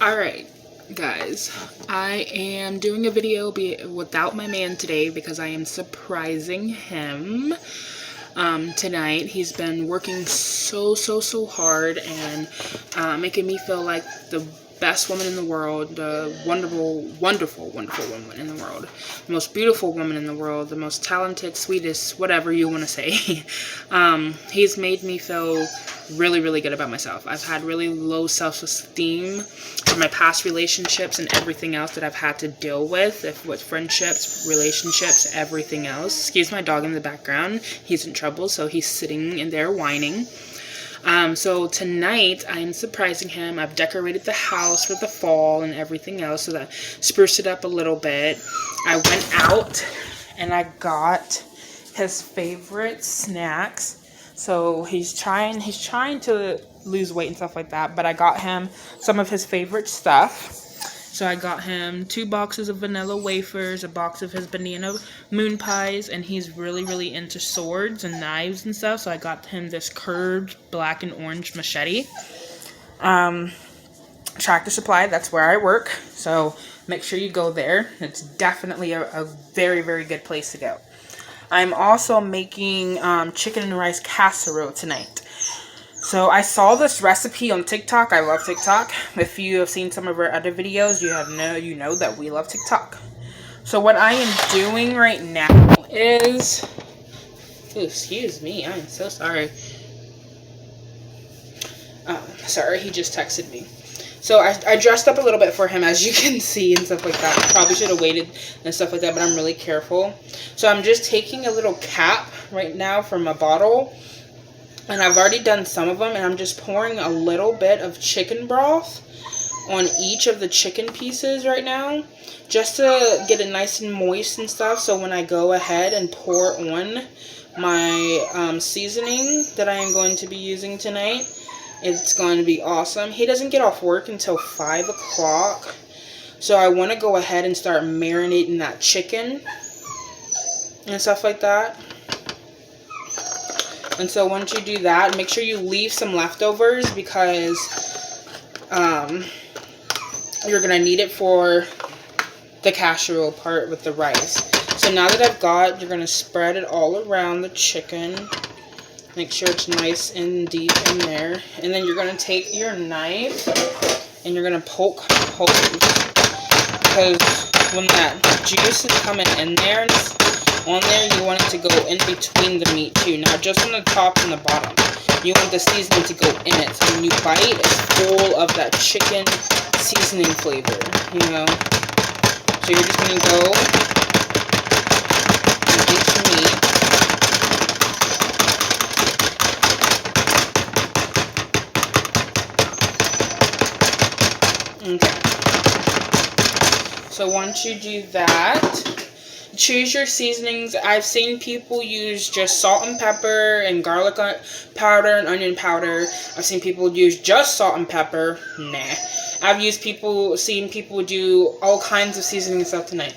Alright, guys, I am doing a video without my man today because I am surprising him tonight. He's been working so hard and making me feel like the best woman in the world, the wonderful woman in the world, the most beautiful woman in the world, the most talented, sweetest, whatever you want to say. He's made me feel really good about myself. I've had really low self-esteem from my past relationships and everything else that I've had to deal with friendships, relationships, everything else. Excuse my dog in the background. He's in trouble, so he's sitting in there whining. So tonight I'm surprising him. I've decorated the house for the fall and everything else so that spruced it up a little bit. I went out and I got his favorite snacks. So he's trying to lose weight and stuff like that, but I got him some of his favorite stuff. So I got him 2 boxes of vanilla wafers, a box of his banana moon pies, and he's really into swords and knives and stuff. So I got him this curved black and orange machete. Tractor Supply, that's where I work. So make sure you go there. It's definitely a very good place to go. I'm also making chicken and rice casserole tonight. So I saw this recipe on TikTok. I love TikTok. If you have seen some of our other videos, you know that we love TikTok. So what I am doing right now is, ooh, excuse me, I'm so sorry. Sorry, he just texted me. So I dressed up a little bit for him, as you can see, and stuff like that. I probably should have waited and stuff like that, but I'm really careful. So I'm just taking a little cap right now from a bottle, and I've already done some of them, and I'm just pouring a little bit of chicken broth on each of the chicken pieces right now, just to get it nice and moist and stuff, so when I go ahead and pour on my seasoning that I am going to be using tonight, it's going to be awesome. He doesn't get off work until 5 o'clock, so I want to go ahead and start marinating that chicken and stuff like that. And so once you do that, make sure you leave some leftovers because you're going to need it for the casserole part with the rice. So now that I've got, you're going to spread it all around the chicken. Make sure it's nice and deep in there. And then you're going to take your knife and you're going to poke holes. Because when that juice is coming in there, on there, you want it to go in between the meat too. Not just on the top and the bottom. You want the seasoning to go in it. So when you bite, it's full of that chicken seasoning flavor, you know. So you're just going to go and get your meat. Okay. So once you do that, choose your seasonings. I've seen people use just salt and pepper and garlic powder and onion powder. I've seen people use just salt and pepper. Nah. I've seen people do all kinds of seasoning stuff tonight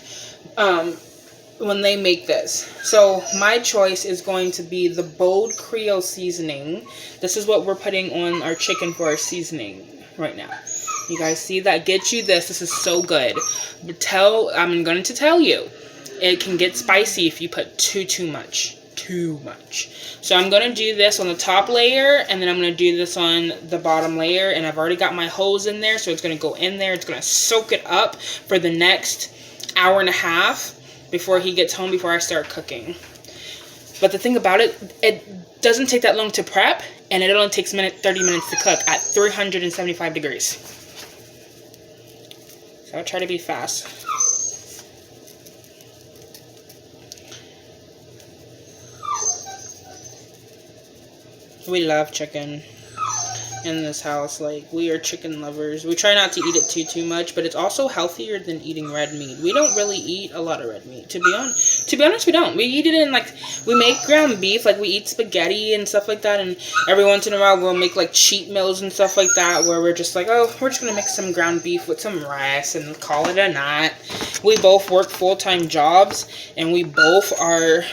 when they make this. So my choice is going to be the Bold Creole seasoning. This is what we're putting on our chicken for our seasoning right now. You guys see that? Get you this. This is so good. But I'm going to tell you, it can get spicy if you put too much. So I'm going to do this on the top layer, and then I'm going to do this on the bottom layer, and I've already got my hose in there, so it's going to go in there. It's going to soak it up for the next hour and a half before he gets home, before I start cooking. But the thing about it, it doesn't take that long to prep, and it only takes 30 minutes to cook at 375 degrees. So I'll try to be fast. We love chicken in this house. Like, we are chicken lovers. We try not to eat it too much, but it's also healthier than eating red meat. We don't really eat a lot of red meat, to be honest. We don't. We eat it in, like, we make ground beef, like we eat spaghetti and stuff like that, and every once in a while we'll make like cheat meals and stuff like that, where we're just like, oh, we're just gonna make some ground beef with some rice and call it a night. We both work full-time jobs, and we both are,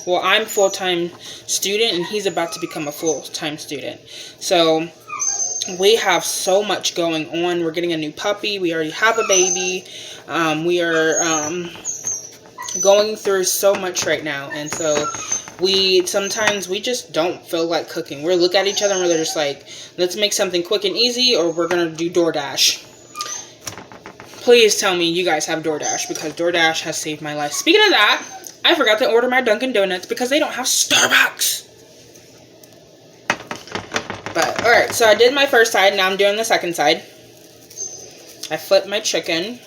well, I'm full-time student, and he's about to become a full-time student. So we have so much going on. We're getting a new puppy. We already have a baby. We are going through so much right now, and so sometimes we just don't feel like cooking. We look at each other and we're just like, let's make something quick and easy, or we're gonna do DoorDash. Please tell me you guys have DoorDash, because DoorDash has saved my life. Speaking of that, I forgot to order my Dunkin' Donuts because they don't have Starbucks. But, alright, so I did my first side, now I'm doing the second side. I flipped my chicken.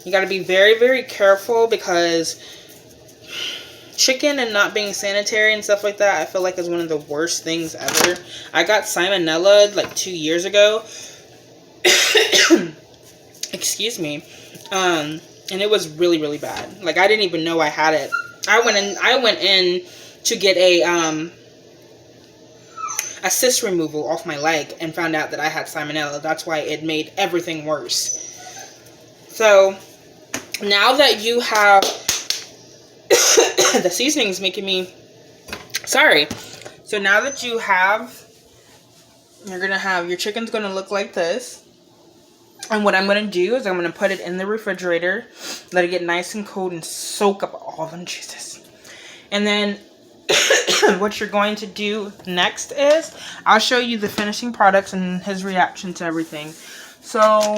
You gotta be very, very careful, because chicken and not being sanitary and stuff like that, I feel like is one of the worst things ever. I got salmonella like 2 years ago. Excuse me. And it was really, really bad. Like, I didn't even know I had it. I went in to get a cyst removal off my leg and found out that I had salmonella. That's why it made everything worse. So now that you have the seasoning's making me sorry. So now that you have, you're gonna have your chicken's gonna look like this. And what I'm going to do is I'm going to put it in the refrigerator, let it get nice and cold, and soak up all of them. Jesus. And then what you're going to do next is I'll show you the finishing products and his reaction to everything. So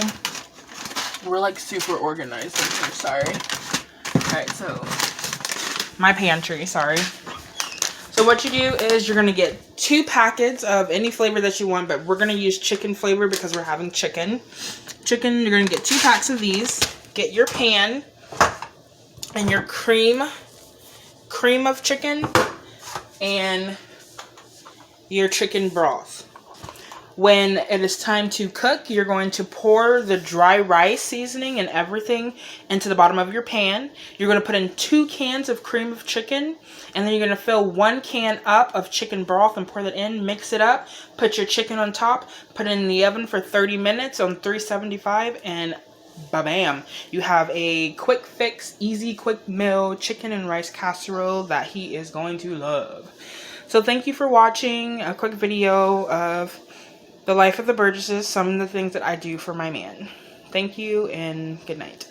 we're like super organized. I'm so sorry. Alright, so my pantry, sorry. So what you do is you're going to get 2 packets of any flavor that you want, but we're going to use chicken flavor because we're having chicken. You're going to get 2 packs of these. Get your pan and your cream of chicken and your chicken broth. When it is time to cook, you're going to pour the dry rice seasoning and everything into the bottom of your pan. You're going to put in 2 cans of cream of chicken, and then you're going to fill 1 can up of chicken broth and pour that in, mix it up, put your chicken on top, put it in the oven for 30 minutes on 375, and ba-bam. You have a quick fix, easy, quick meal chicken and rice casserole that he is going to love. So thank you for watching a quick video of the life of the Burgesses, some of the things that I do for my man. Thank you and good night.